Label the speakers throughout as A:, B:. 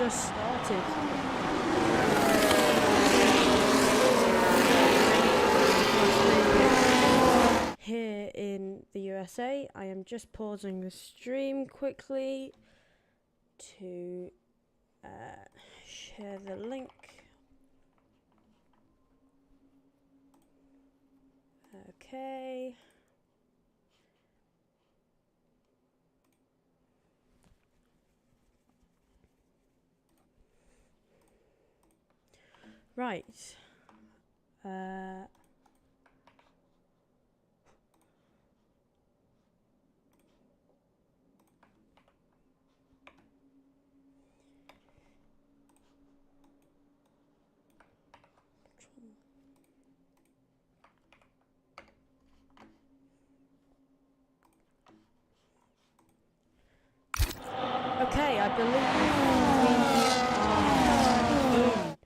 A: just started. Here in the USA, I am just pausing the stream quickly to share the link. Okay. Right. Okay, I believe we are in.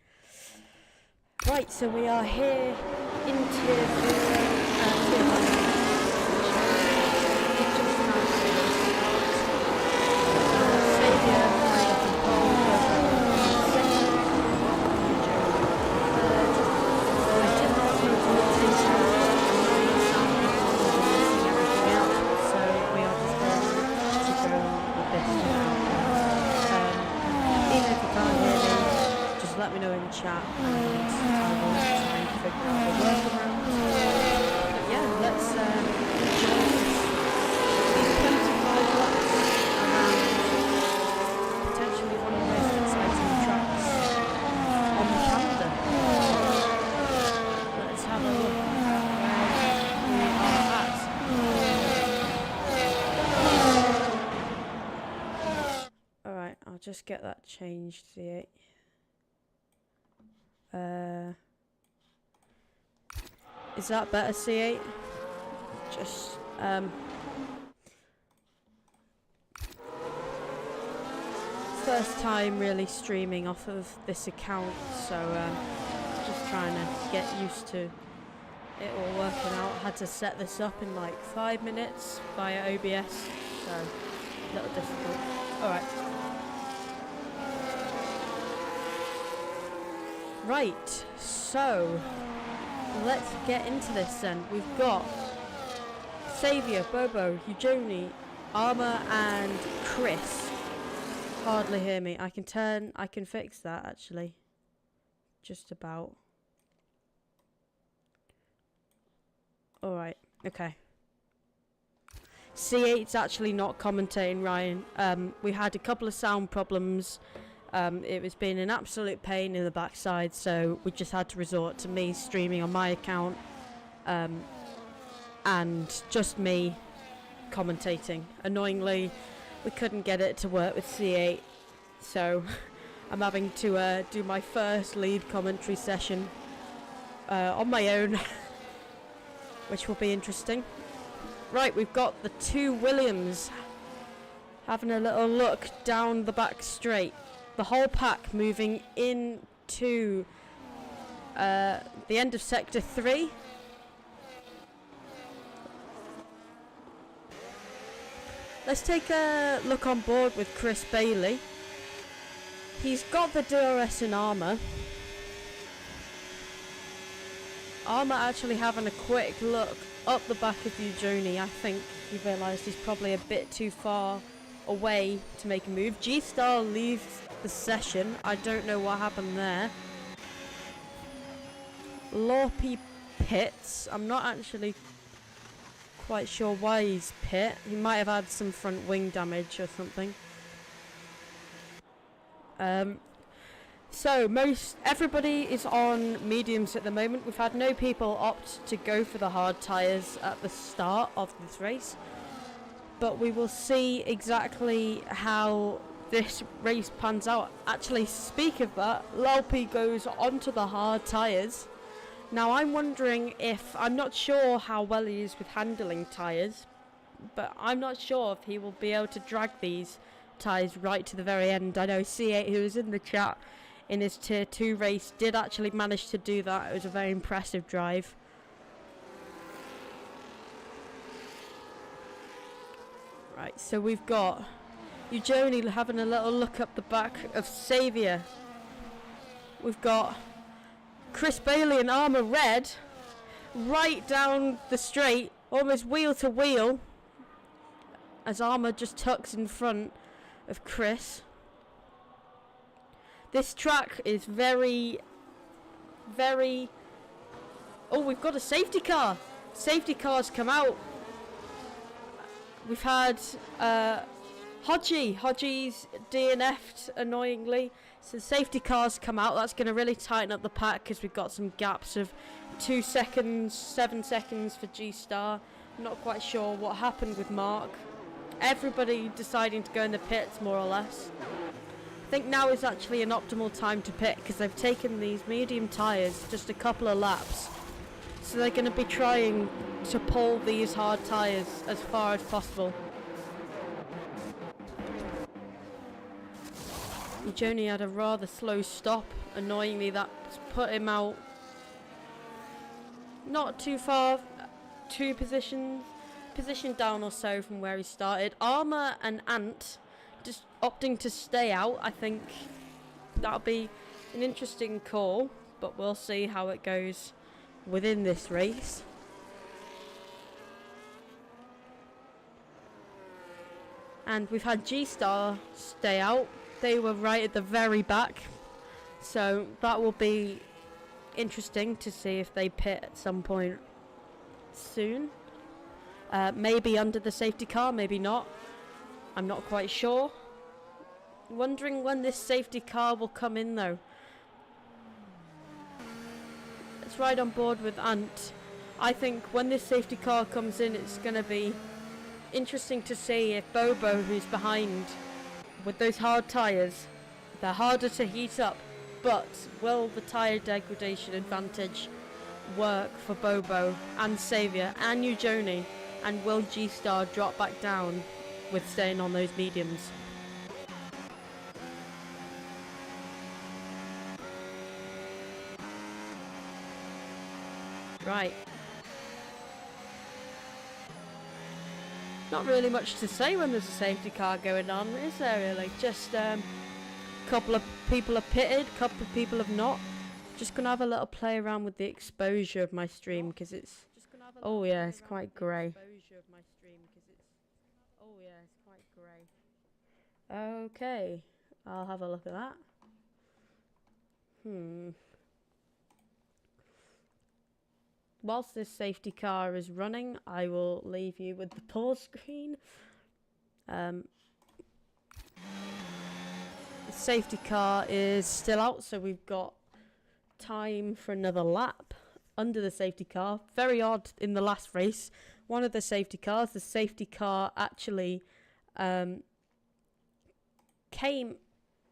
A: Right, so we are here in tier 0, let me know in the chat and I will try and figure out the workaround. But yeah, let's enjoy these 25 laps around potentially one of the most exciting tracks on the calendar. Let's have a look at where we are at. Alright, I'll just get that changed, C8. Is that better, C8? Just, first time really streaming off of this account, so, just trying to get used to it all working out. Had to set this up in like 5 minutes via OBS, so a little difficult. Alright. Right, so let's get into this then. We've got Xavier, Bobo, Eugenie, Armour and Chris. Hardly hear me. I can fix that actually. Just about. Alright, okay. C8's actually not commentating, Ryan. We had a couple of sound problems. It was being an absolute pain in the backside, so we just had to resort to me streaming on my account and just me commentating. Annoyingly, we couldn't get it to work with C8, so I'm having to do my first lead commentary session on my own, which will be interesting. Right, we've got the two Williams having a little look down the back straight. The whole pack moving into the end of Sector 3. Let's take a look on board with Chris Bailey. He's got the DRS in Armour. Armour actually having a quick look up the back of Eugenie. I think he realised he's probably a bit too far away to make a move. G-Star leaves the session. I don't know what happened there. Lorpy pits. I'm not actually quite sure why he's pit. He might have had some front wing damage or something. So everybody is on mediums at the moment. We've had no people opt to go for the hard tyres at the start of this race, but we will see exactly how this race pans out. Actually, speak of that, Lorpy goes onto the hard tyres. Now I'm wondering if, I'm not sure how well he is with handling tyres, but I'm not sure if he will be able to drag these tyres right to the very end. I know C8, who was in the chat in his tier 2 race, did actually manage to do that. It was a very impressive drive. Right, so we've got Eugenie having a little look up the back of Saviour. We've got Chris Bailey and Armour Red right down the straight, almost wheel to wheel, as Armour just tucks in front of Chris. This track is very... Oh, we've got a safety car. Safety cars come out. We've had Hodgie's DNF'd annoyingly. So the safety cars come out. That's going to really tighten up the pack because we've got some gaps of 2 seconds, 7 seconds for G-Star. I'm not quite sure what happened with Mark. Everybody deciding to go in the pits more or less. I think now is actually an optimal time to pit because they've taken these medium tyres just a couple of laps. So they're going to be trying to pull these hard tyres as far as possible. Eugenie had a rather slow stop. Annoyingly, that's put him out not too far, 2 position down or so from where he started. Armour and Ant just opting to stay out. I think that'll be an interesting call, but we'll see how it goes within this race. And we've had G-Star stay out. They were right at the very back, so that will be interesting to see if they pit at some point soon. Maybe under the safety car, maybe not. I'm not quite sure. Wondering when this safety car will come in though. Let's ride on board with Ant. I think when this safety car comes in, it's going to be interesting to see if Bobo, who's behind with those hard tyres, they're harder to heat up, but will the tyre degradation advantage work for Bobo and Saviour and Eugenie, and will G-Star drop back down with staying on those mediums? Right. Not really much to say when there's a safety car going on, is there really? Just a couple of people have pitted, a couple of people have not. Just gonna have a little play around with the exposure of my stream because it's... Oh yeah, it's quite grey. Okay, I'll have a look at that. Whilst this safety car is running, I will leave you with the pause screen. The safety car is still out, so we've got time for another lap under the safety car. Very odd in the last race. One of the safety cars, the safety car actually came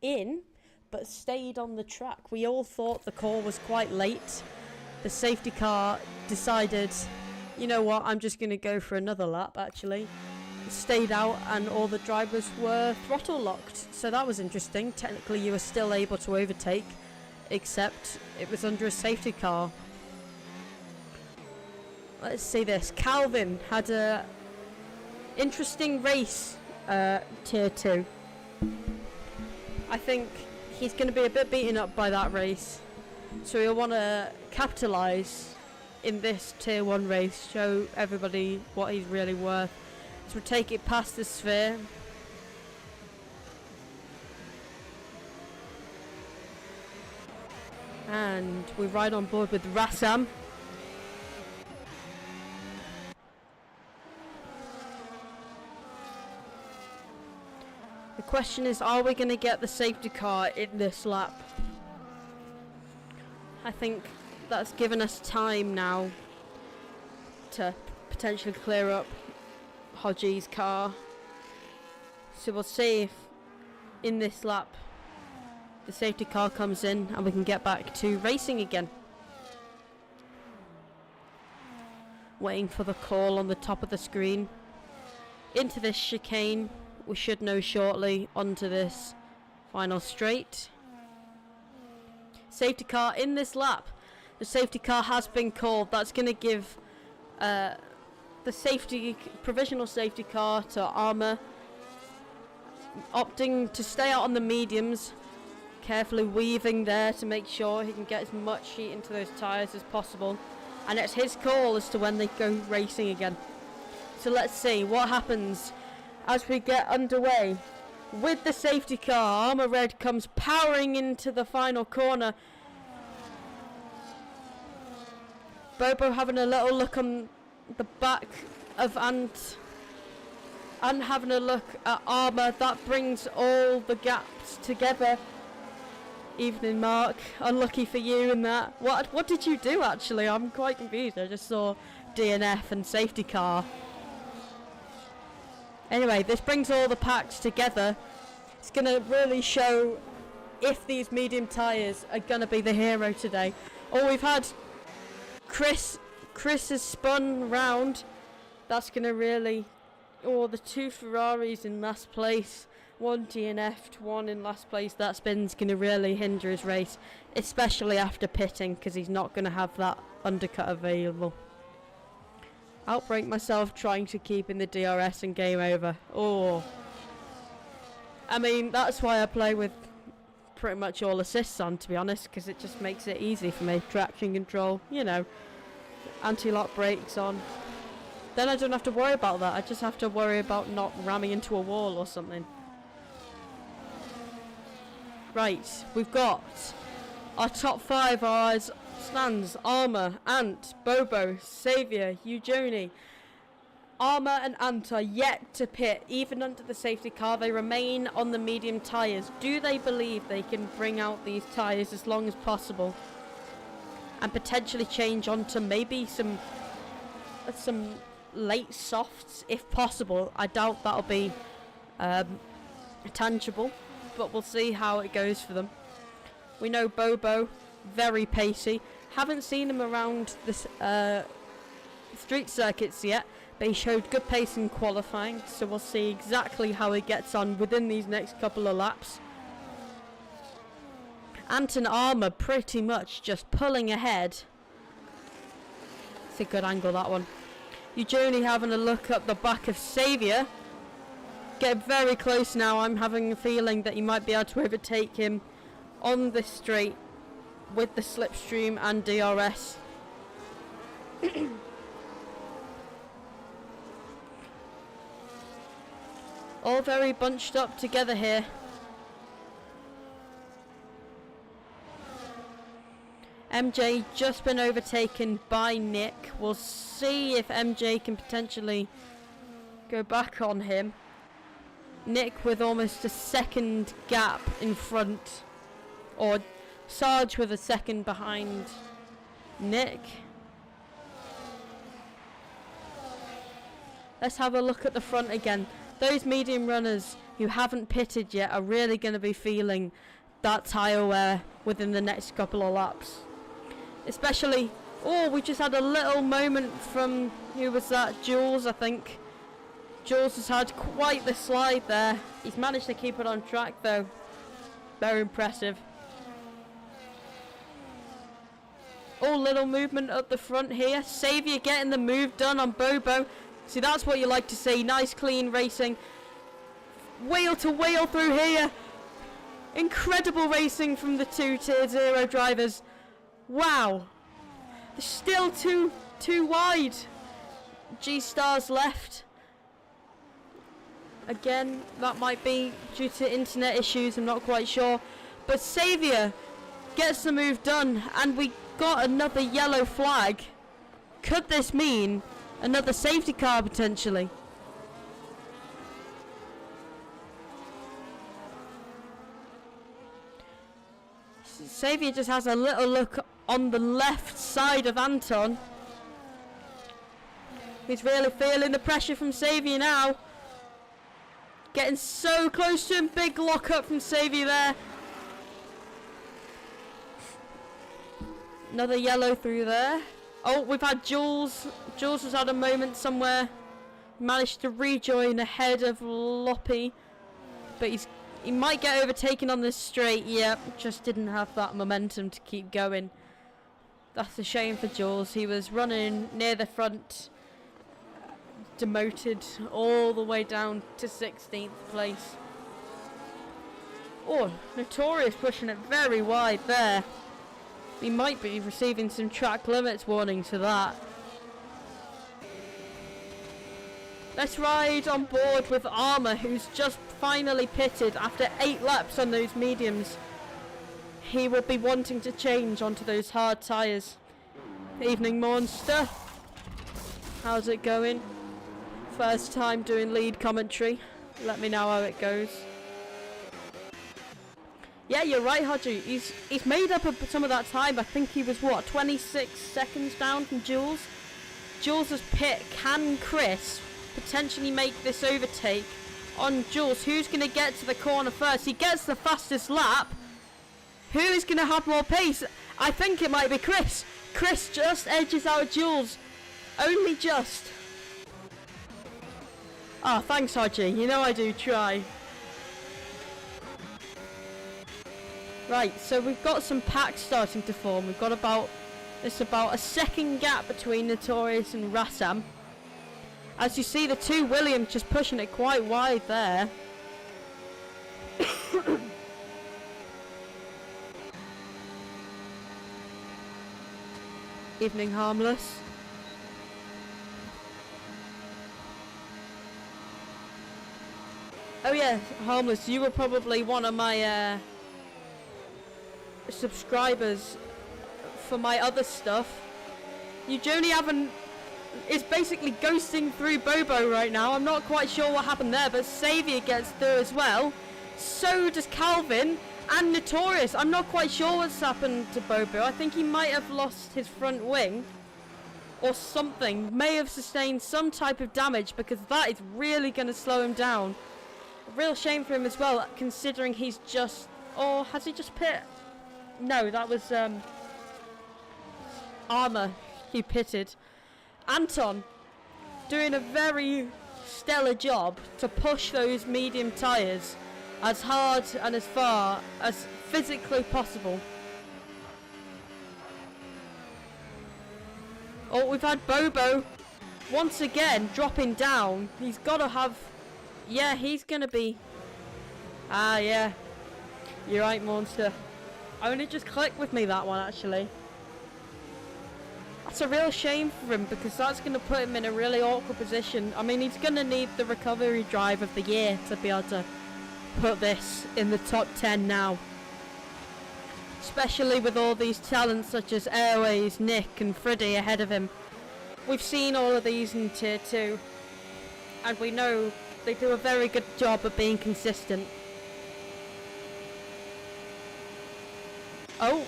A: in but stayed on the track. We all thought the call was quite late. The safety car decided, you know what, I'm just going to go for another lap actually. Stayed out and all the drivers were throttle locked. So that was interesting. Technically you were still able to overtake, except it was under a safety car. Let's see this. Calvin had a interesting race, tier 2. I think he's going to be a bit beaten up by that race. So he'll want to capitalise in this tier 1 race, show everybody what he's really worth. So we'll take it past the sphere. And we ride on board with Rassam. The question is, are we going to get the safety car in this lap? I think that's given us time now to potentially clear up Hodgie's car. So we'll see if in this lap the safety car comes in and we can get back to racing again. Waiting for the call on the top of the screen. Into this chicane, we should know shortly, onto this final straight. Safety car in this lap. The safety car has been called. That's going to give the provisional safety car to Armour. opting to stay out on the mediums, carefully weaving there to make sure he can get as much heat into those tyres as possible. And it's his call as to when they go racing again. So let's see what happens as we get underway. With the safety car, Armour Red comes powering into the final corner. Bobo having a little look on the back of Ant and having a look at Armour. That brings all the gaps together. Evening, Mark. Unlucky for you in that. What did you do actually? I'm quite confused. I just saw DNF and safety car. Anyway, this brings all the packs together. It's going to really show if these medium tyres are going to be the hero today. Oh, we've had Chris has spun round. That's going to really... Oh, the two Ferraris in last place. One DNF'd, one in last place. That spin's going to really hinder his race, especially after pitting, because he's not going to have that undercut available. Outbreak myself trying to keep in the DRS and game over. Oh. I mean, that's why I play with pretty much all assists on, to be honest, because it just makes it easy for me. Traction control, you know, anti-lock brakes on. Then I don't have to worry about that. I just have to worry about not ramming into a wall or something. Right, we've got our top 5 as stands: Armour, Ant, Bobo, Saviour, Eugenie. Armour and Ant are yet to pit, even under the safety car. They remain on the medium tyres. Do they believe they can bring out these tyres as long as possible and potentially change onto maybe some late softs if possible? I doubt that'll be tangible, but we'll see how it goes for them. We know Bobo, very pacey. Haven't seen him around this street circuits yet, but he showed good pace in qualifying, so we'll see exactly how he gets on within these next couple of laps. Ant and Armour pretty much just pulling ahead. It's a good angle, that one. Eugenie having a look at the back of Saviour. Get very close now. I'm having a feeling that he might be able to overtake him on this straight with the slipstream and DRS. All very bunched up together here. MJ just been overtaken by Nick. We'll see if MJ can potentially go back on him. Nick with almost a second gap in front, or Sarge with a second behind Nick. Let's have a look at the front again. Those medium runners who haven't pitted yet are really going to be feeling that tyre wear within the next couple of laps. Especially, oh, we just had a little moment from, who was that? Jules, I think. Jules has had quite the slide there. He's managed to keep it on track though. Very impressive. Oh, little movement up the front here. Saviour getting the move done on Bobo. See, that's what you like to see. Nice clean racing. Wheel to wheel through here. Incredible racing from the two Tier 0 drivers. Wow. They're still too wide. G-Stars left. Again, that might be due to internet issues, I'm not quite sure. But Saviour gets the move done, and we got another yellow flag. Could this mean another safety car potentially? Saviour just has a little look on the left side of Anton. He's really feeling the pressure from Saviour now. Getting so close to him. Big lock up from Saviour there. Another yellow through there. Oh, we've had Jules. Jules has had a moment somewhere. Managed to rejoin ahead of Loppy. But he might get overtaken on this straight. Yep, just didn't have that momentum to keep going. That's a shame for Jules. He was running near the front. Demoted all the way down to 16th place. Oh, Notorious pushing it very wide there. He might be receiving some track limits warnings for that. Let's ride on board with Armour, who's just finally pitted after 8 laps on those mediums. He will be wanting to change onto those hard tyres. Evening Monster. How's it going? First time doing lead commentary. Let me know how it goes. Yeah, you're right, Hodgie. He's made up some of that time. I think he was, what, 26 seconds down from Jules? Jules' pit. Can Chris potentially make this overtake on Jules? Who's going to get to the corner first? He gets the fastest lap. Who is going to have more pace? I think it might be Chris. Chris just edges out Jules. Only just. Oh, thanks, Hodgie. You know I do try. Right, so we've got some packs starting to form. We've got about a second gap between Notorious and Rassam. As you see, the two Williams just pushing it quite wide there. Evening Harmless. Oh yeah, Harmless, you were probably one of my subscribers for my other stuff. Eugenie is basically ghosting through Bobo right now. I'm not quite sure what happened there, but Xavier gets through as well. So does Calvin and Notorious. I'm not quite sure what's happened to Bobo. I think he might have lost his front wing or something. May have sustained some type of damage, because that is really going to slow him down. A real shame for him as well, considering he's just... Or has he just pit? No, that was Armour. He pitted. Anton doing a very stellar job to push those medium tyres as hard and as far as physically possible. Oh, we've had Bobo once again dropping down. He's got to have... Yeah, he's going to be... Ah, yeah. You're right, Monster. Only just clicked with me, that one, actually. That's a real shame for him, because that's going to put him in a really awkward position. I mean, he's going to need the recovery drive of the year to be able to put this in the top 10 now. Especially with all these talents such as Airways, Nick and Freddy ahead of him. We've seen all of these in Tier 2. And we know they do a very good job of being consistent. Oh.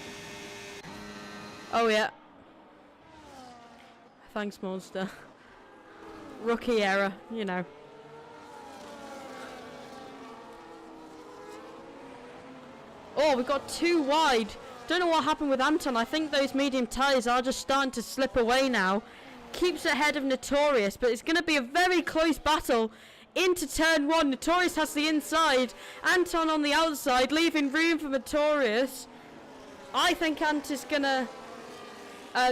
A: Oh yeah. Thanks, Monster. Rookie error, you know. Oh, we got too wide. Don't know what happened with Anton. I think those medium tyres are just starting to slip away now. Keeps ahead of Notorious, but it's going to be a very close battle into turn 1. Notorious has the inside. Anton on the outside, leaving room for Notorious. I think Anton's going to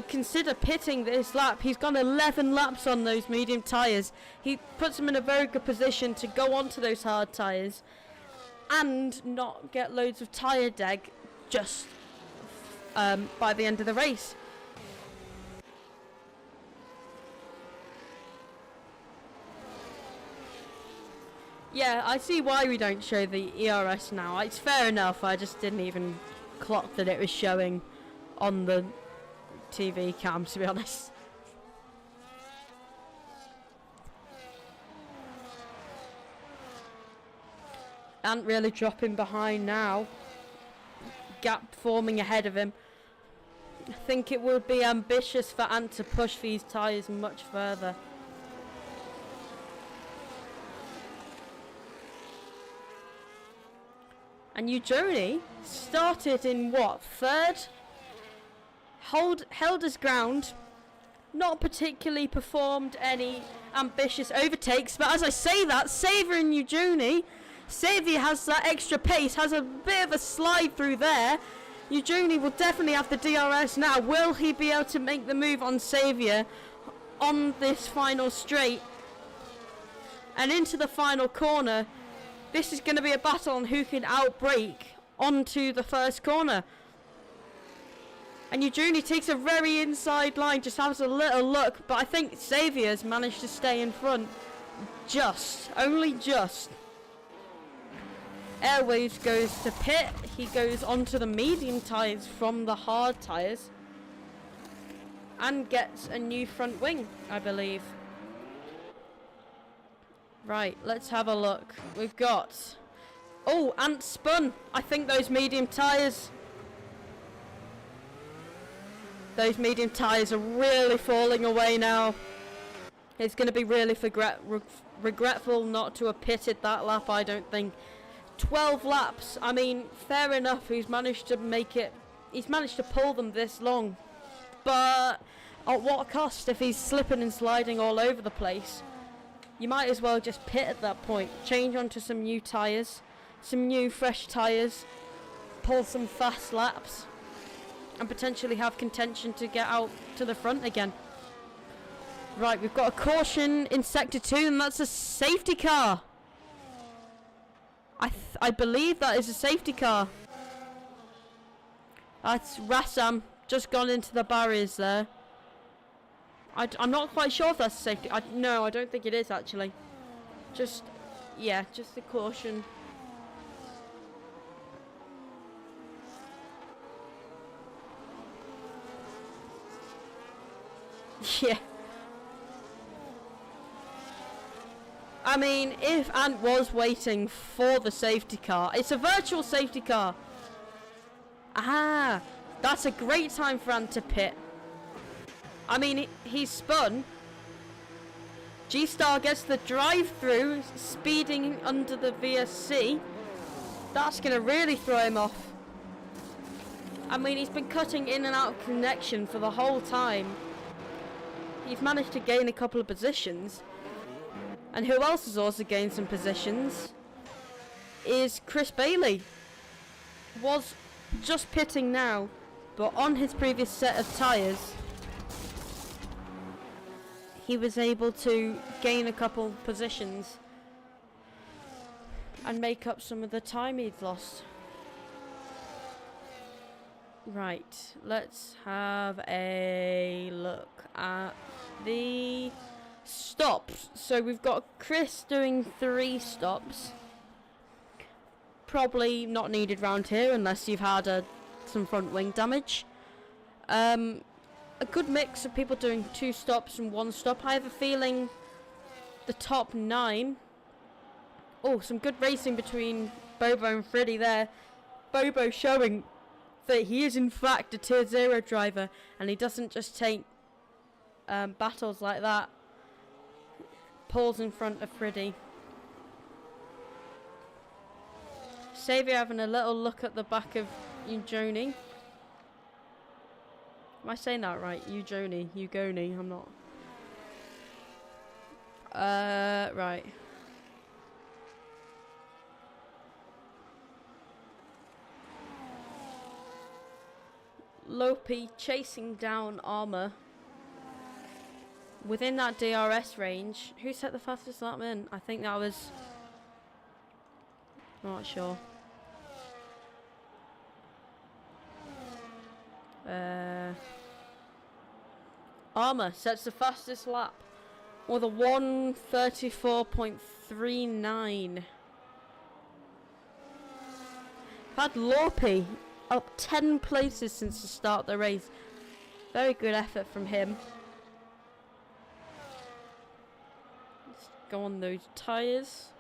A: consider pitting this lap. He's got 11 laps on those medium tyres. He puts him in a very good position to go onto those hard tyres and not get loads of tyre deg just by the end of the race. Yeah, I see why we don't show the ERS now. It's fair enough, I just didn't even clock that it was showing on the TV cam, to be honest. Ant really dropping behind now. Gap forming ahead of him. I think it would be ambitious for Ant to push these tyres much further. And Eugenie started in what, third? Held his ground. Not particularly performed any ambitious overtakes, but as I say that, Xavier and Eugenie, Xavier has that extra pace, has a bit of a slide through there. Eugenie will definitely have the DRS now. Will he be able to make the move on Xavier on this final straight? And into the final corner. This is going to be a battle on who can outbrake onto the first corner. And Eugenie takes a very inside line, just has a little look, but I think Xavier's managed to stay in front. Just, only just. Airwaves goes to pit. He goes onto the medium tyres from the hard tyres. And gets a new front wing, I believe. Right, let's have a look. We've got... Oh, Ant spun. I think those medium tyres... Those medium tyres are really falling away now. It's going to be really regretful not to have pitted that lap, I don't think. 12 laps. I mean, fair enough. He's managed to make it... He's managed to pull them this long. But at what cost if he's slipping and sliding all over the place? You might as well just pit at that point. Change onto some new tyres. Some new fresh tyres. Pull some fast laps. And potentially have contention to get out to the front again. Right, we've got a caution in Sector 2, and that's a safety car. I believe that is a safety car. That's Rassam, just gone into the barriers there. I'm not quite sure if that's a safety. No, I don't think it is actually. Just a caution. Yeah. I mean, if Ant was waiting for the safety car, it's a virtual safety car. Ah, that's a great time for Ant to pit. I mean, he's spun. G-Star gets the drive-through, speeding under the VSC. That's going to really throw him off. I mean, he's been cutting in and out of connection for the whole time. He's managed to gain a couple of positions. And who else has also gained some positions is Chris Bailey. Was just pitting now, but on his previous set of tyres, he was able to gain a couple positions and make up some of the time he'd lost. Right, let's have a look at the stops. So we've got Chris doing 3 stops. Probably not needed round here unless you've had some front wing damage. A good mix of people doing 2 stops and 1 stop. I have a feeling the top 9. Oh, some good racing between Bobo and Freddy there. Bobo showing that he is in fact a tier 0 driver and he doesn't just take battles like that. Pulls in front of Freddy. Xavier having a little look at the back of Eugenie. Am I saying that right? Eugenie, I'm not. Right. Lopi chasing down Armour. Within that DRS range. Who set the fastest lap in? I think that was... Not sure. Armour sets the fastest lap with a 1:34.39. Had Lopi up 10 places since the start of the race. Very good effort from him. Let's go on those tyres.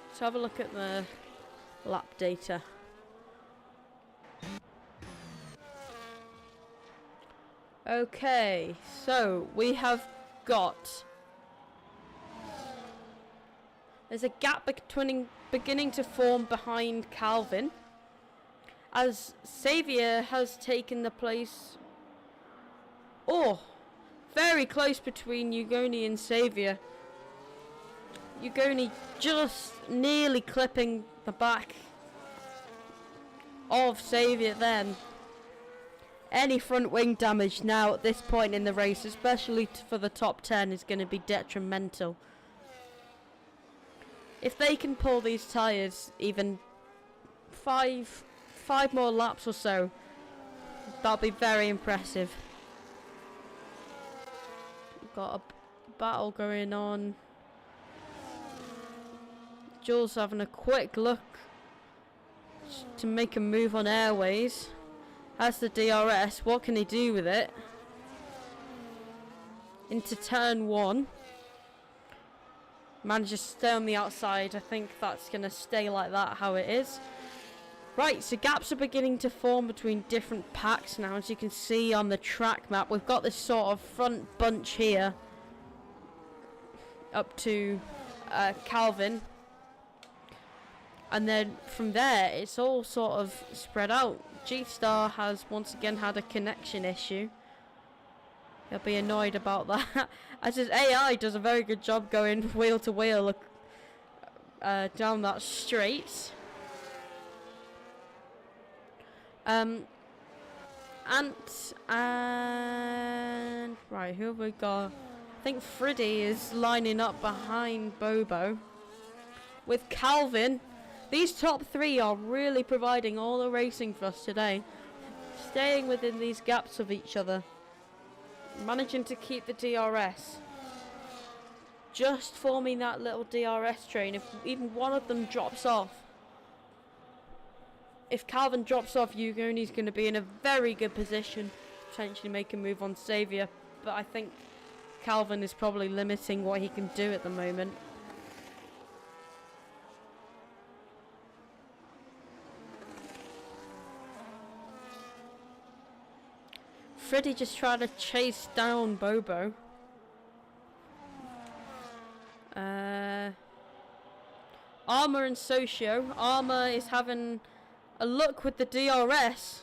A: Let's have a look at the lap data. Okay, so we have got... There's a gap beginning to form behind Calvin, as Xavier has taken the place... Oh, very close between Eugenie and Xavier. Eugenie just nearly clipping the back of Xavier then. Any front wing damage now at this point in the race, especially for the top 10, is going to be detrimental. If they can pull these tyres even five more laps or so, that'll be very impressive. We've got a battle going on. Jules having a quick look to make a move on airways. Has the DRS. What can he do with it? Into turn 1. Manages to stay on the outside. I think that's going to stay like that, how it is. Right, so gaps are beginning to form between different packs now. As you can see on the track map, we've got this sort of front bunch here up to Calvin. And then from there, it's all sort of spread out. G-Star has once again had a connection issue. He'll be annoyed about that. As his AI does a very good job going wheel to wheel down that straight. And right, who have we got? I think Freddy is lining up behind Bobo with Calvin. These top 3 are really providing all the racing for us today, staying within these gaps of each other, managing to keep the DRS, just forming that little DRS train. If even one of them drops off, if Calvin drops off, Ugoni's going to be in a very good position, potentially make a move on Xavier, but I think Calvin is probably limiting what he can do at the moment. Freddy just trying to chase down Bobo. Armour and Socio. Armour is having a look with the DRS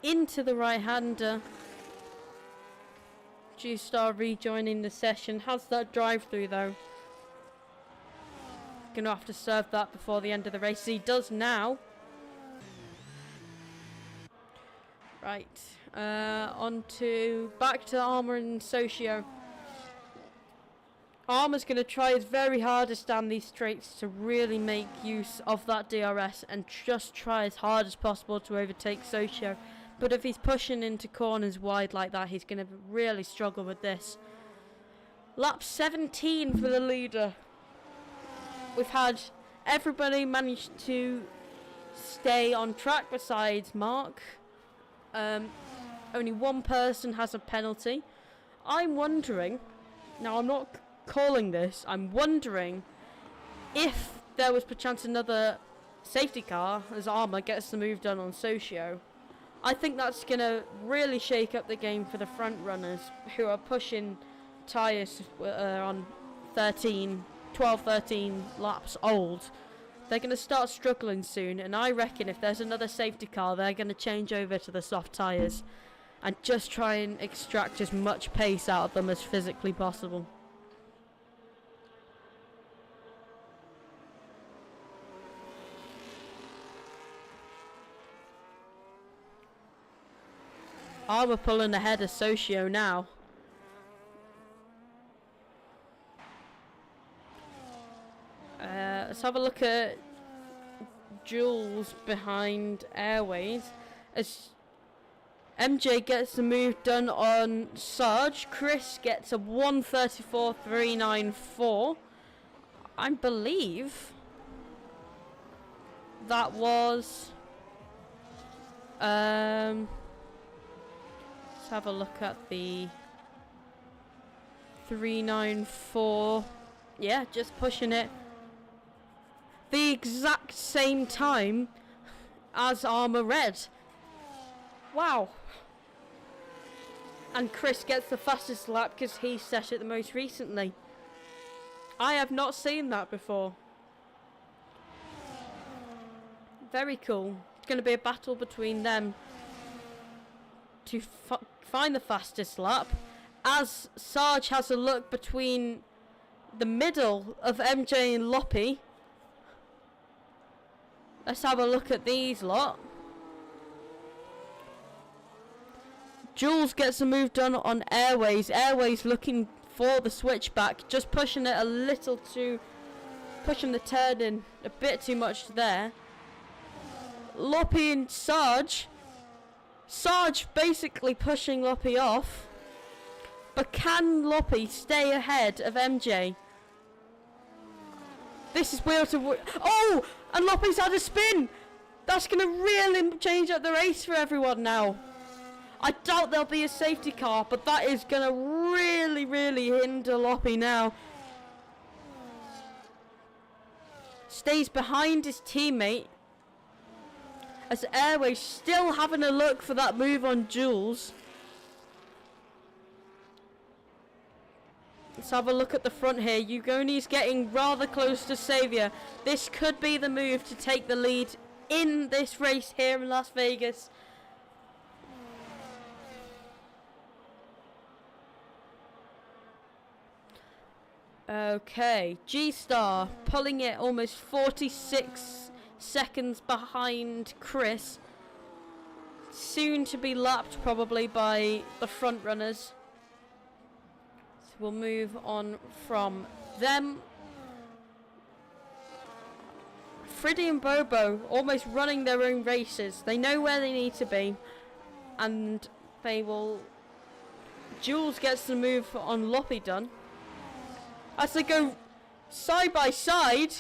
A: into the right-hander. G-Star rejoining the session. Has that drive-through though. Gonna have to serve that before the end of the race. He does now. Right, back to Armour and Socio. Armour's going to try his very hardest down these straights to really make use of that DRS and just try as hard as possible to overtake Socio. But if he's pushing into corners wide like that, he's going to really struggle with this. Lap 17 for the leader. We've had everybody manage to stay on track besides Mark. Only one person has a penalty. I'm wondering, now I'm not calling this, I'm wondering if there was perchance another safety car as Armour gets the move done on Socio. I think that's going to really shake up the game for the front runners who are pushing tyres on 12, 13 laps old. They're going to start struggling soon, and I reckon if there's another safety car, they're going to change over to the soft tyres and just try and extract as much pace out of them as physically possible. Armour pulling ahead of Socio now. Let's have a look at Jules behind Airways as MJ gets the move done on Sarge. Chris gets a 1:34.394. I believe that was let's have a look at the 394. Yeah, just pushing it the exact same time as Armour Red. Wow. And Chris gets the fastest lap because he set it the most recently. I have not seen that before. Very cool. It's going to be a battle between them to find the fastest lap, as Sarge has a look between the middle of MJ and Loppy. Let's have a look at these lot. Jules gets a move done on Airways. Airways looking for the switchback, just pushing it a little too, pushing the turn in a bit too much there. Loppy and Sarge basically pushing Loppy off, but can Loppy stay ahead of MJ? This is wheel to wheel. Oh, and Loppy's had a spin. That's going to really change up the race for everyone now. I doubt there'll be a safety car, but that is going to really, really hinder Loppy now. Stays behind his teammate, as Airways still having a look for that move on Jules. Let's have a look at the front here. Ugoni's getting rather close to Saviour. This could be the move to take the lead in this race here in Las Vegas. Okay, G-Star pulling it almost 46 seconds behind Chris. Soon to be lapped probably by the front runners. So we'll move on from them. Friddy and Bobo almost running their own races. They know where they need to be, and they will. Jules gets the move on Loppy done as they go side by side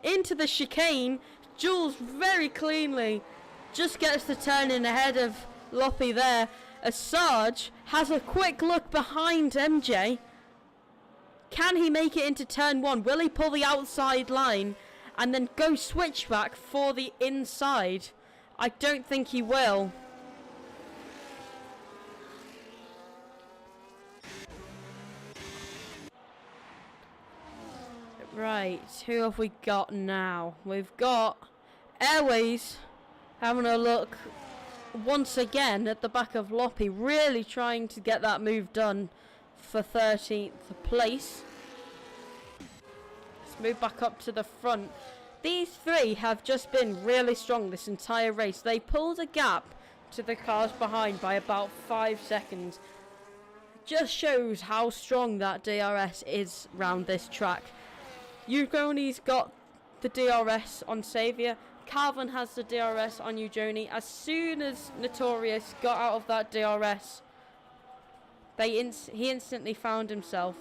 A: into the chicane. Jules very cleanly just gets the turn in ahead of Loppy there, as Sarge has a quick look behind MJ. Can he make it into turn one? Will he pull the outside line and then go switchback for the inside? I don't think he will. Right, who have we got now? We've got Airways having a look once again at the back of Loppy, really trying to get that move done for 13th place. Let's move back up to the front. These three have just been really strong this entire race. They pulled a gap to the cars behind by about 5 seconds. Just shows how strong that DRS is round this track. Ugoni's got the DRS on Saviour. Calvin has the DRS on Ugoni. As soon as Notorious got out of that DRS, he instantly found himself.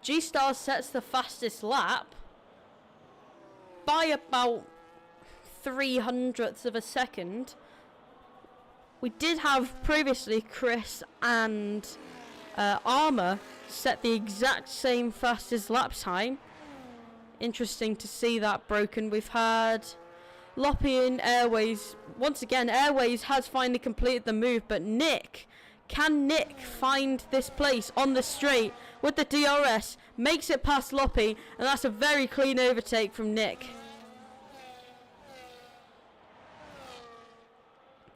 A: G-Star sets the fastest lap by about 0.03 of a second. We did have previously Chris and Armour set the exact same fastest lap time. Interesting to see that broken. We've had Loppy and Airways. Once again, Airways has finally completed the move, but can Nick find this place on the straight with the DRS? Makes it past Loppy, and that's a very clean overtake from Nick.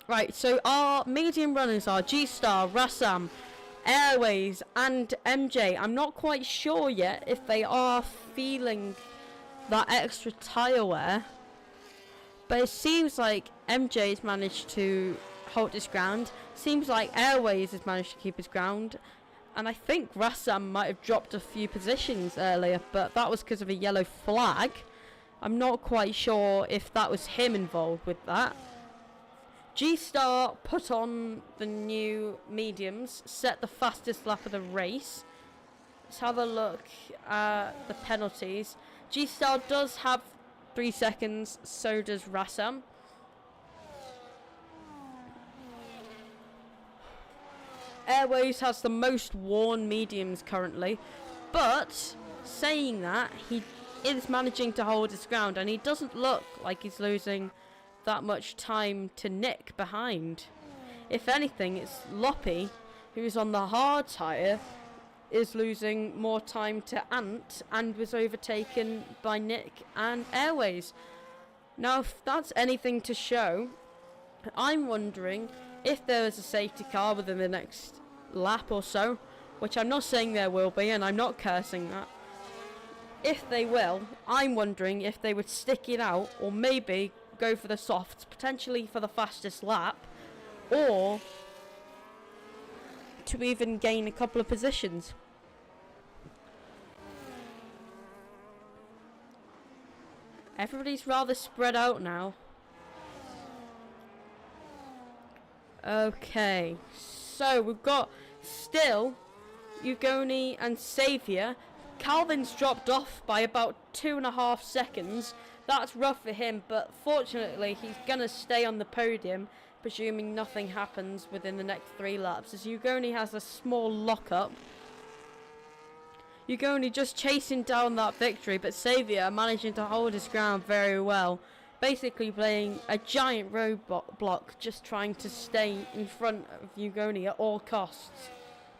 A: Right, so our medium runners are G-Star, Rassam, Airways and MJ. I'm not quite sure yet if they are feeling that extra tyre wear, but it seems like MJ has managed to hold his ground. Seems like Airways has managed to keep his ground, and I think Rassam might have dropped a few positions earlier, but that was because of a yellow flag. I'm not quite sure if that was him involved with that. G-Star put on the new mediums, set the fastest lap of the race. Let's have a look at the penalties. G-Star does have 3 seconds, so does Rassam. Airways has the most worn mediums currently, but saying that, he is managing to hold his ground, and he doesn't look like he's losing that much time to Nick behind. If anything, it's Loppy, who's on the hard tyre, is losing more time to Ant and was overtaken by Nick and Airways. Now, if that's anything to show, I'm wondering if there is a safety car within the next lap or so, which I'm not saying there will be, and I'm not cursing that. If they will, I'm wondering if they would stick it out or maybe go for the softs, potentially for the fastest lap, or to even gain a couple of positions. Everybody's rather spread out now. Okay, so we've got still Ugoni and Saviour. Calvin's dropped off by about 2.5 seconds. That's rough for him, but fortunately he's going to stay on the podium, presuming nothing happens within the next 3 laps, as Ugoni has a small lock-up. Ugoni just chasing down that victory, but Saviour managing to hold his ground very well. Basically playing a giant roadblock, just trying to stay in front of Ugoni at all costs.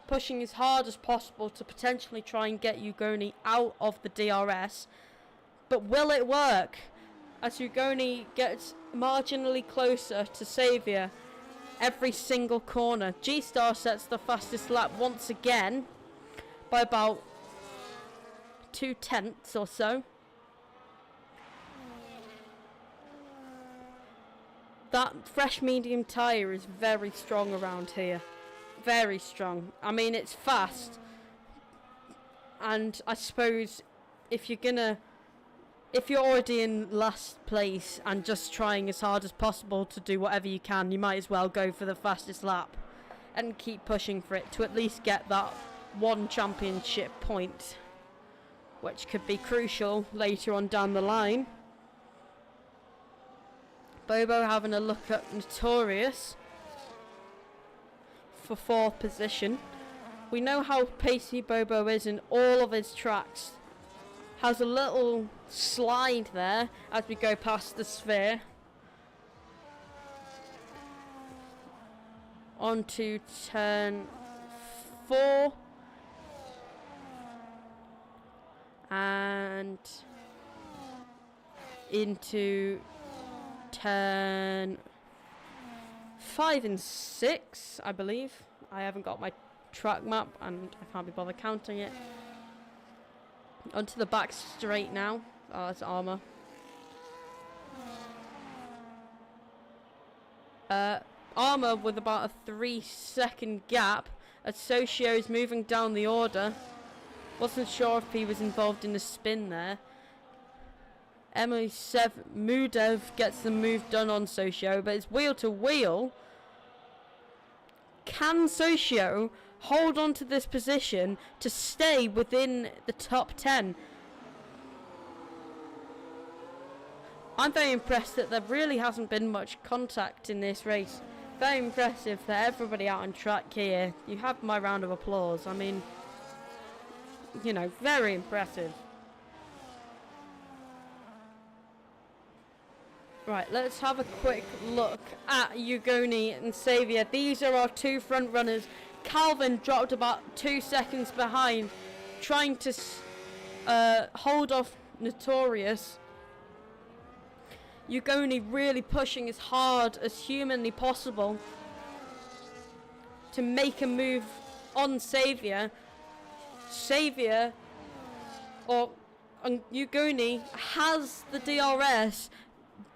A: Pushing as hard as possible to potentially try and get Ugoni out of the DRS. But will it work? As Ugoni gets marginally closer to Saviour every single corner. G-Star sets the fastest lap once again by about 0.2 or so. That fresh medium tyre is very strong around here. Very strong. I mean, it's fast. And I suppose if you're already in last place and just trying as hard as possible to do whatever you can, you might as well go for the fastest lap and keep pushing for it to at least get that one championship point, which could be crucial later on down the line. Bobo having a look at Notorious for 4th position. We know how pacey Bobo is in all of his tracks. Has a little slide there as we go past the sphere. On to turn 4. And into turn 5 and 6, I believe. I haven't got my track map and I can't be bothered counting it. Onto the back straight now. Oh, that's Armour. Armour with about a 3-second gap as Socio's moving down the order. Wasn't sure if he was involved in the spin there. MRC Mudev gets the move done on Socio, but it's wheel to wheel. Can Socio hold on to this position to stay within the top 10? I'm very impressed that there really hasn't been much contact in this race. Very impressive for everybody out on track here. You have my round of applause. I mean, you know, very impressive. Right, let's have a quick look at Ugoni and Saviour. These are our 2 front runners. Calvin dropped about 2 seconds behind, trying to hold off Notorious. Ugoni really pushing as hard as humanly possible to make a move on Saviour. Saviour, or Ugoni, has the DRS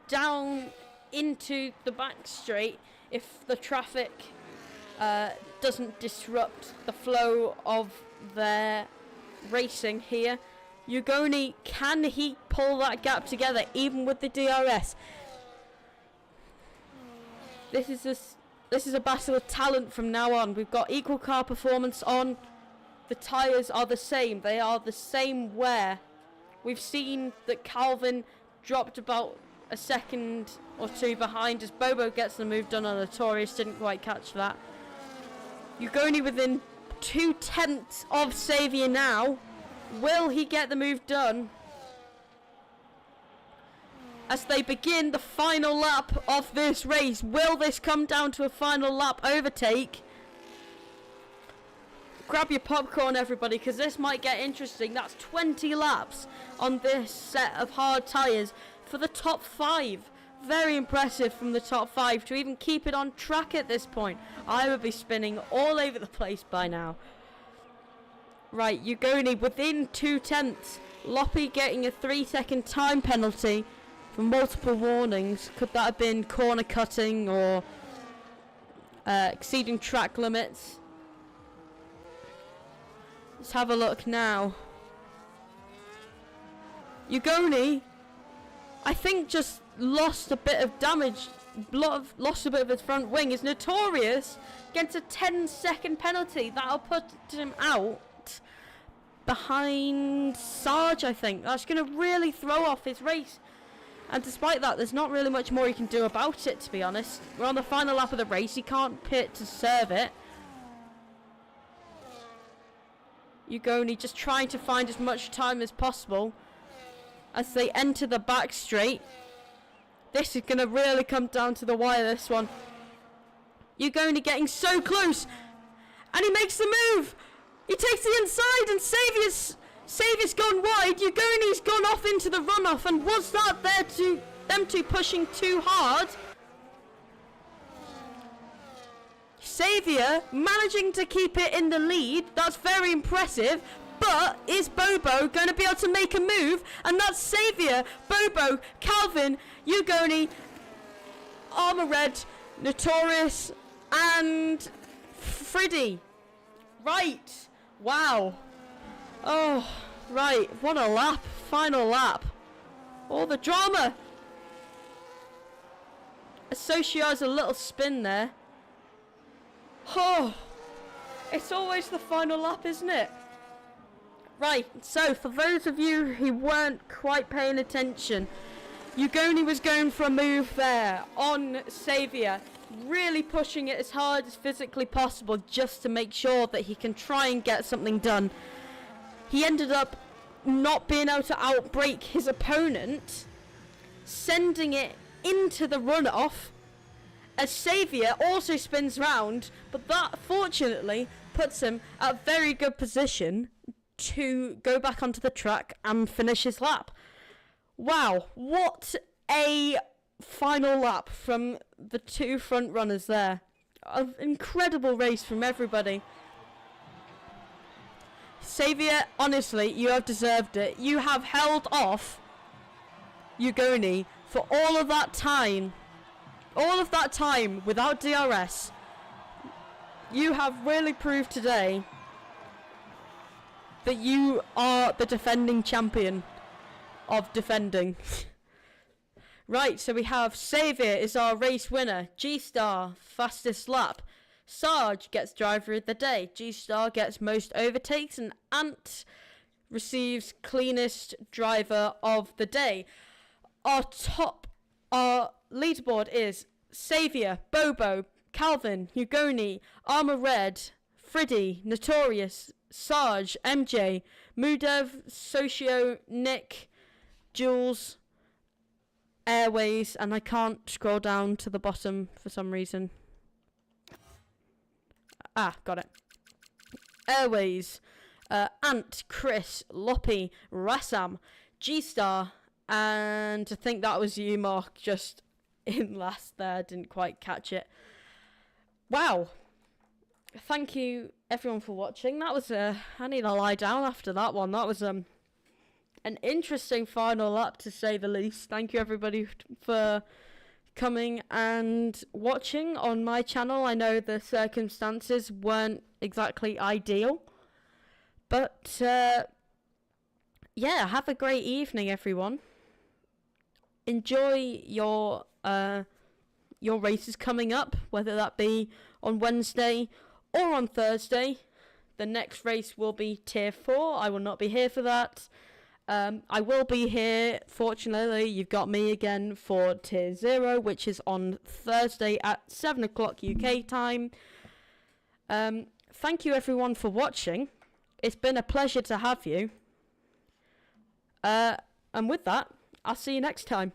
A: down into the back straight if the traffic doesn't disrupt the flow of their racing here. Ugoni, can he pull that gap together even with the DRS? This is a battle of talent from now on. We've got equal car performance on. The tyres are the same. They are the same wear. We've seen that Calvin dropped about a second or 2 behind as Bobo gets the move done on Notorious. Didn't quite catch that. Ugoni within 0.2 of Saviour now. Will he get the move done? As they begin the final lap of this race, will this come down to a final lap overtake? Grab your popcorn, everybody, because this might get interesting. That's 20 laps on this set of hard tyres for the top 5. Very impressive from the top 5 to even keep it on track at this point. I would be spinning all over the place by now. Right, Ugoni within 0.2. Loppy getting a 3-second time penalty from multiple warnings. Could that have been corner cutting or exceeding track limits? Let's have a look now. Ugoni, I think, just lost a bit of damage, lost a bit of his front wing. Is Notorious gets a 10-second penalty. That'll put him out behind Sarge, I think. That's going to really throw off his race. And despite that, there's not really much more he can do about it, to be honest. We're on the final lap of the race. He can't pit to serve it. Ugoni just trying to find as much time as possible as they enter the back straight. This is going to really come down to the wire, this one. Ugoni getting so close. And he makes the move. He takes the inside and Saviour's gone wide. Ugoni's gone off into the runoff. And was that there to them two pushing too hard? Saviour managing to keep it in the lead. That's very impressive. But is Bobo going to be able to make a move? And that's Saviour, Bobo, Calvin, Ugoni, Armour Red, Notorious, and Friddy. Right. Wow. Oh, right. What a lap. Final lap. All the drama. Associate has a little spin there. Oh, it's always the final lap, isn't it? Right, so for those of you who weren't quite paying attention, Ugoni was going for a move there on Saviour, really pushing it as hard as physically possible just to make sure that he can try and get something done. He ended up not being able to outbrake his opponent, sending it into the runoff as Saviour also spins round, but that fortunately puts him at a very good position to go back onto the track and finish his lap. Wow, what a final lap from the two front runners there. An incredible race from everybody. Saviour, honestly, you have deserved it. You have held off Ugoni for all of that time. All of that time without DRS. You have really proved today that you are the defending champion of defending. Right, so we have Saviour is our race winner. G-Star, fastest lap. Sarge gets driver of the day. G-Star gets most overtakes. And Ant receives cleanest driver of the day. Our leaderboard is Saviour, Bobo, Calvin, Ugoni, Armour Red, Friddy, Notorious, Sarge, MJ, Mudev, Socio, Nick, Jules, Airways, and I can't scroll down to the bottom for some reason. Ah, got it. Airways, Ant, Chris, Loppy, Rassam, G-Star, and I think that was you, Mark, just in last there. Didn't quite catch it. Wow. Thank you, everyone, for watching. That was I need to lie down after that one. That was an interesting final lap, to say the least. Thank you, everybody, for coming and watching on my channel. I know the circumstances weren't exactly ideal, but yeah, have a great evening, everyone. Enjoy your races coming up, whether that be on Wednesday or on Thursday. The next race will be Tier 4. I will not be here for that. I will be here, fortunately. You've got me again for Tier 0, which is on Thursday at 7 o'clock UK time. Thank you, everyone, for watching. It's been a pleasure to have you. And with that, I'll see you next time.